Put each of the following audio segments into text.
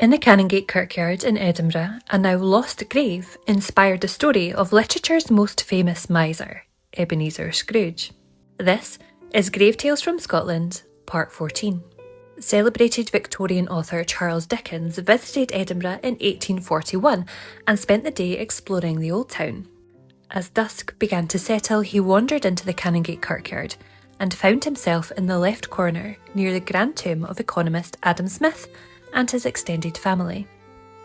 In the Canongate Kirkyard in Edinburgh, a now lost grave inspired the story of literature's most famous miser, Ebenezer Scrooge. This is Grave Tales from Scotland, Part 14. Celebrated Victorian author Charles Dickens visited Edinburgh in 1841 and spent the day exploring the old town. As dusk began to settle, he wandered into the Canongate Kirkyard and found himself in the left corner near the grand tomb of economist Adam Smith and his extended family.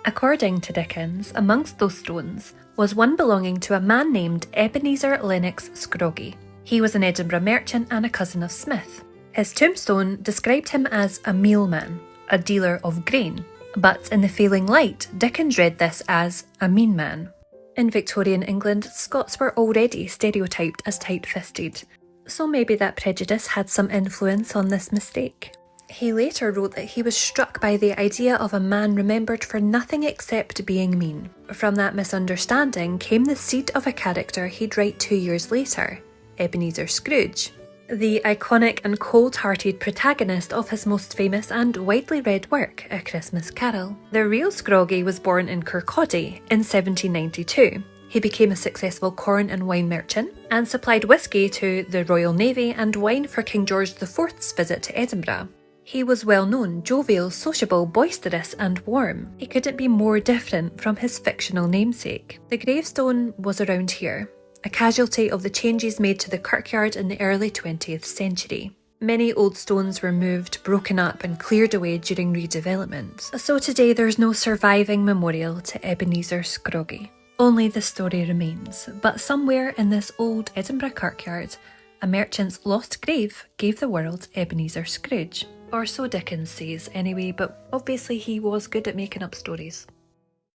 According to Dickens, amongst those stones was one belonging to a man named Ebenezer Lennox Scrooge. He was an Edinburgh merchant and a cousin of Smith. His tombstone described him as a mealman, a dealer of grain, but in the failing light, Dickens read this as a mean man. In Victorian England, Scots were already stereotyped as tight-fisted, so maybe that prejudice had some influence on this mistake. He later wrote that he was struck by the idea of a man remembered for nothing except being mean. From that misunderstanding came the seed of a character he'd write 2 years later, Ebenezer Scrooge, the iconic and cold-hearted protagonist of his most famous and widely read work, A Christmas Carol. The real Scrooge was born in Kirkcaldy in 1792. He became a successful corn and wine merchant and supplied whisky to the Royal Navy and wine for King George IV's visit to Edinburgh. He was well known, jovial, sociable, boisterous and warm. He couldn't be more different from his fictional namesake. The gravestone was around here, a casualty of the changes made to the kirkyard in the early 20th century. Many old stones were moved, broken up and cleared away during redevelopment. So today there's no surviving memorial to Ebenezer Scrooge. Only the story remains, but somewhere in this old Edinburgh kirkyard, a merchant's lost grave gave the world Ebenezer Scrooge. Or so Dickens says anyway, but obviously he was good at making up stories.